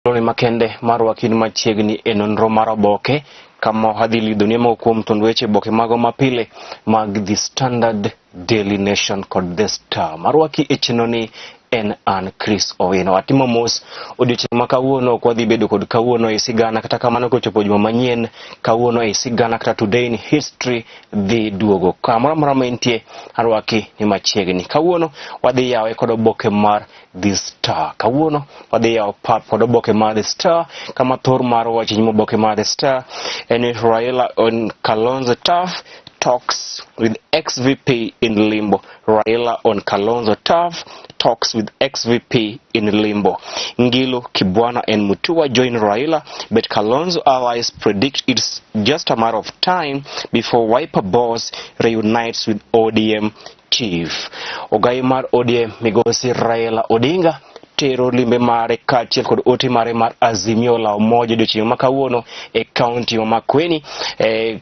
Roni makende marwa kin machiegni e nonro mar Oboke kama hadhili dunia ma kuom tond weche boke mago mapile mag The Standard, Daily Nation kod The Star. Marwa ki e chenoni en an Chris Owino. Atimo mos odiochieng' ma kawuono kwa dhi bedo kod kawuono e sigana kata kamano kochopo juma manyien kawuono e sigana kata today in history dhi duogo. Kamoro amora ma intie arwaki ni machiegni. Kawuono wadhi yawe kod oboke mar The Star. Kawuono wadhi yawo pap kod oboke mar The Star kama thor mar wach nyimo oboke mar The Star en Raila on Kalonzo tough talks with ex-VP in limbo. Raila on Kalonzo tough talks with ex-VP in limbo. Ngilu, Kibwana and Mutua join Raila, but Kalonzo allies predict it's just a matter of time before Wiper boss reunites with ODM chief. Ogai mar ODM migosi Raila Odinga tero limbe mare kachiel kod ote mare mar Azimio la Umoja odiochieng' ma kawuono e kaunti ma Makueni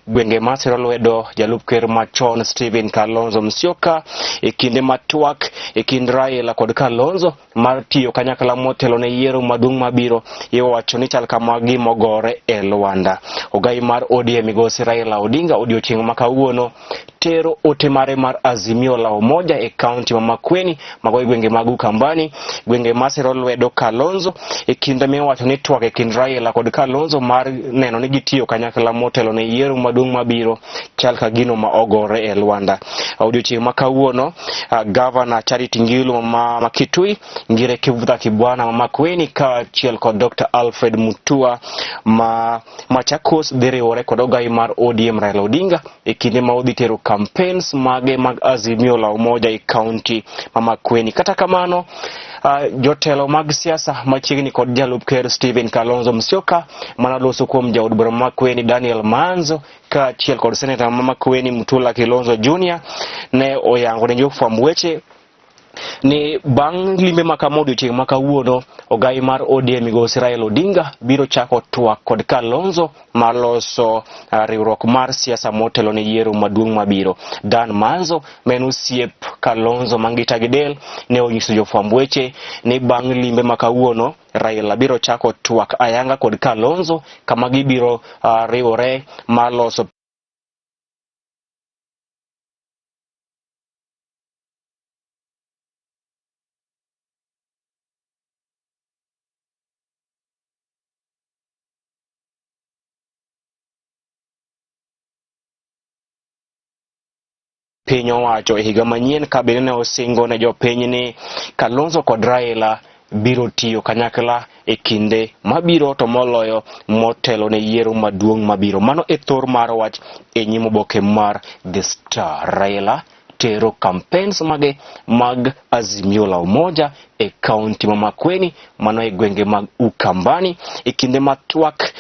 gwenge ma Lolwedo jalup ker machon Stephen Kalonzo Musyoka e kinde matwak e kind Raila kod Kalonzo mar tiyo kanyakla motelo ne yiero maduong' mabiro iwacho ni chal kama gimogore e Luanda. Ogai mar ODM migosi Raila Odinga odiochieng' ma kawuono tero ote mare mar Azimio la Umoja e kaunti ma Makueni mago gwenge mag Ukambani gwenge ma Lolwedo Kalonzo e kinde miwacho ni twak e kind Raila kod Kalonzo mar neno ni gitiyo kanyakla motelo ne yiero maduong' mabiro chal ka gino ma ogore e Luanda. Odiochieng' ma kawuono Governor Charity Ngilu ma Kitui ngire Kivutha Kibwana ma Makueni kaachiel kod Dr. Alfred Mutua ma Machakos dhi riwore kod ogai mar ODM Raila Odinga e kinde ma odhi tero campaigns mage mag Azimio la Umoja e kaunti ma Makueni. Kata kamano jotelo mag siasa machiegni kod jalup ker Stephen Kalonzo Musyoka manaloso kuom jaod bura Makueni Daniel Manzo kaachiel kod senator ma Makueni Mutula Kilonzo Jr. ne oyango ne jofwamb weche ni bang' limbe makama odiochieng' ma kawuono ogai mar ODM migosi Raila Odinga biro chako twak kod Kalonzo maloso riwruok mar siasa motelo ne yiero maduong' mabiro. Dan Manzo men osiep Kalonzo mangita gidel ne onyiso jofwamb weche ni bang' limbe ma kawuono Raila biro chako twak ayanga kod Kalonzo kama gibiro riwore maloso piny owacho e higa manyien kabine ne osingo ne jopiny ni Kalonzo kod Raila biro tiyo kanyakla e kinde mabiro to moloyo motelo ne yiero maduong' mabiro. Mano e thor mar wach e nyimo oboke mar The Star. Raila tero campaigns mage mag Azimio la Umoja e kaunti ma Makueni mano e gwenge mag Ukambani e kinde matwak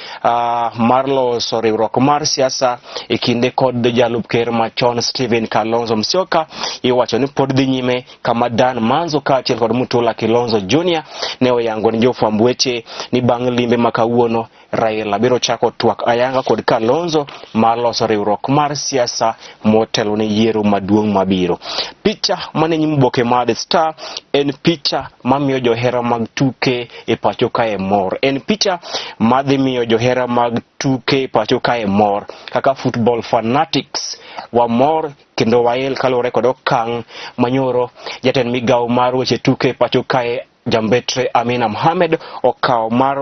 mar loso riwruok mar siasa e kinde kod jalup ker machon Stephen Kalonzo Musyoka iwacho ni pod dhi nyime kama Dan Manzo kaachiel kod Mutula Kilonzo Jr. ne oyango ni jofwamb weche ni bang' limbe ma kawuono Raila biro chako twak ayanga kod Kalonzo mar loso riwruok mar siasa motelo ne yiero maduong' mabiro. Picha mane nyimo oboke mar The Star en picha mamiyo johera mag tuke e pacho kae mor. En picha madhi miyo johera mag tuke e pacho kae mor kaka football fanatics wa mor kendo wael kalore kod okang' manyoro jatend migawo mar weche tuke e pacho kae Jambetre Amina Mohamed okawo mar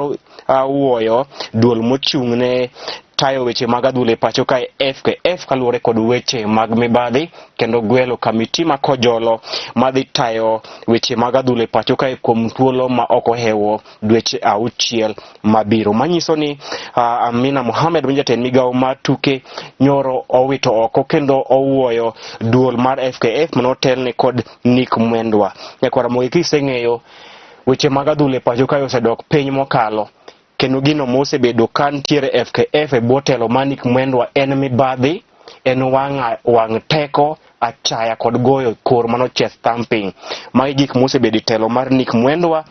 wuoyo duol mochung' ne tayo weche mag adhula e pacho kae FKF kalure kod weche mag mibadhi kendo gwelo kamiti ma kojolo madhi tayo weche mag adhula e pacho kae kuom thuolo ma ok ohewo dweche 6 mabiro. Manyiso ni Amina Mohamed jatend migawo mar tuke nyoro owito oko kendo owuoyo duol mar FKF manotelne kod Nick Mwendwa. Nyakwara mogi kiseng'eyo weche mag adhula e pacho kae osedok piny mokalo kendo gino mosebedo kan tiere FKF e botelo Nick Mwendwa en mibadhi en wang' teko achaya kod goyo kor mano chest thumping. Magi gik mosebedo telo mar Nick Mwendwa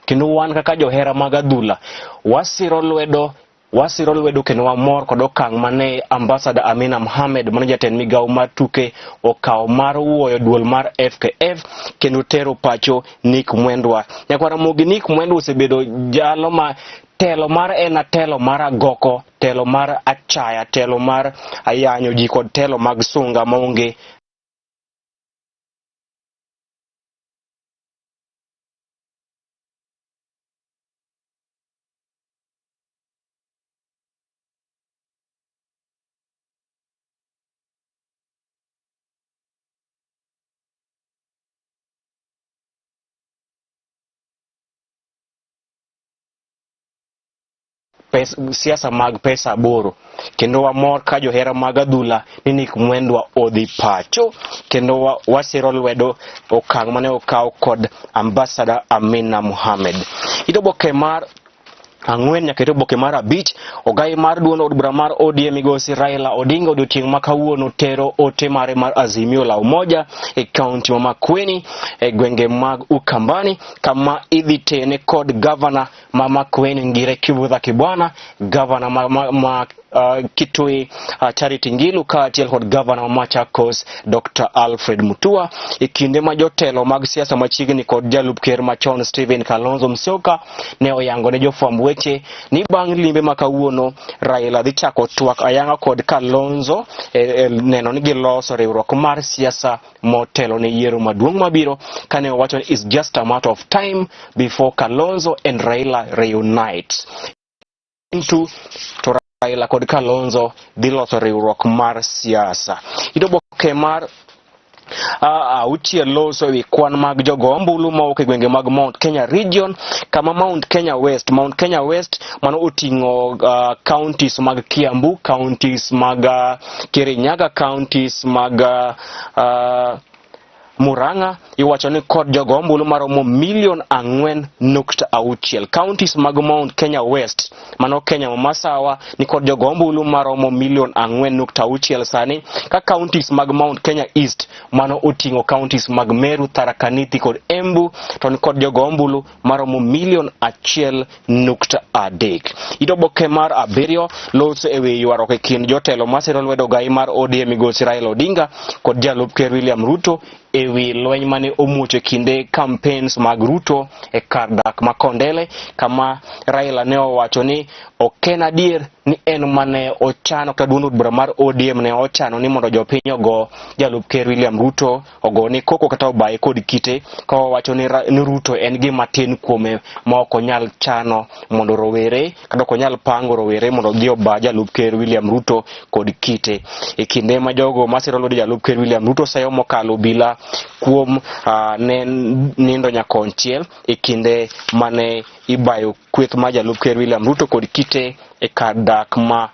kendo wan kaka johera mag adhula wasiro lwedo wasiro lwedo kendo wamor kod okang' mane ambassador Amina Mohamed mane jatend migawo mar tuke okawo mar wuoyo duol mar FKF kendo tero pacho Nick Mwendwa. Nyakwara mogi Nick Mwendwa osebedo jalo ma telo mar en telo mar agoko, telo mar achaya, telo mar ayanyo ji kod telo mag sunga maonge siasa mag pesa boro. Kendo wamor ka johera mag adhula ni Nick Mwendwa odhi pacho kendo wasiro lwedo okang' mane okaw kod ambassador Amina Mohamed. Oboke mar ang'wen nyaka oboke mar abich, ogai mar duond od bura mar ODM migosi Raila Odinga odiochieng' ma kawuono tero ote mare mar Azimio la Umoja e kaunti ma Makueni e gwenge mag Ukambani kama idhi tene kod gavana ma Makueni Ngire Kibudha Kibwana, gavana ma Kitui Charity Ngilu kaachiel kod gavana ma Machakos Dr. Alfred Mutua e kinde ma jotelo mag siasa machiegni kod jalup ker machon Stephen Kalonzo Musyoka ne oyango ne jofwamb weche ni bang' limbe ma kawuono Raila dhi chako twak ayanga kod Kalonzo neno ni giloso riwruok mar siasa motelo ne yiero maduong' mabiro, kane owacho ni it's just a matter of time before Kalonzo and Raila reunite. To Raila kod Kalonzo dhi loso riwruok mar siasa. Oboke mar auchiel loso ewi kwan mag jogo ombulu mawuok e gwenge mag Mount Kenya region kama Mount Kenya West mano oting'o counties mag Kiambu, counties mag Kirinyaga, counties mag Murang'a iwacho ni kod jogo ombulu maromo 4.6 counties mag Mount Kenya West mano Kenya ma masawa ni kod jogo ombulu maromo 4.6 sani, ka counties mag Mount Kenya East mano oting'o counties mag Meru, Tharaka Nithi kod Embu to ni kod jogo ombulu maromo 1.3. Oboke mar abiriyo loso ewi ywaruok e kind jotelo masiro lwedo gai mar ODM migosi Raila Odinga kod jalup ker William Ruto ewi lweny mane omuocho kinde campaigns mag Ruto e kar dak ma Kondele, kama Raila ne owacho ni oken adier ni en mane ochano ka duond od bura mar ODM ne ochano ni mondo jopiny ogo jalup ker William Ruto ogo ni koko kata obaye kod kite, ka owacho ni Ruto en gima tin kuome ma ok onyal chano mondo rowere kata ok onyal pango rowere mondo dhi oba jalup ker William Ruto kod kite. E kinde ma jogo masiro lwedo jalup ker William Ruto sayo mokalo bila kuom nindo nyakonchiel e kinde mane ibayo kweth ma jalup ker William Ruto kod kite e kar dak ma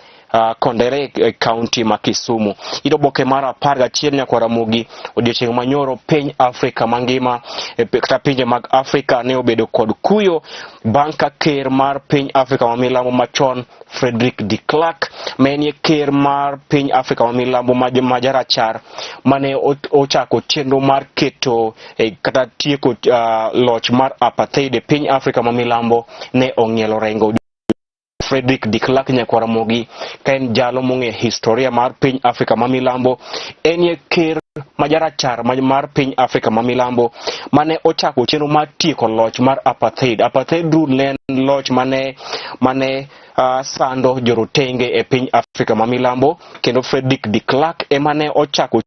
Kondere e county ma Kisumu. Oboke mar 11 nyakwara mogi odiochieng' manyoro piny Afrika mangima kata pinje mag Afrika ne obedo kod kuyo bang' ka ker mar piny Afrika ma milambo machon Frederick de Klerk manie ker mar piny Afrika ma milambo majarachar mane ochako chenro mar keto kata tieko loch mar apartheid e piny Afrika ma milambo ne ong'ielo rengo. Frederick de Klerk nyakwara mogi ka en jalo mong'e historia mar piny Afrika ma milambo, en ker majarachar mar piny Afrika ma milambo mane ochako chenro mar tieko loch mar apartheid. Apartheid rule ne loch mane sando jorotenge e piny Afrika ma milambo, kendo Frederick de Klerk emane ochako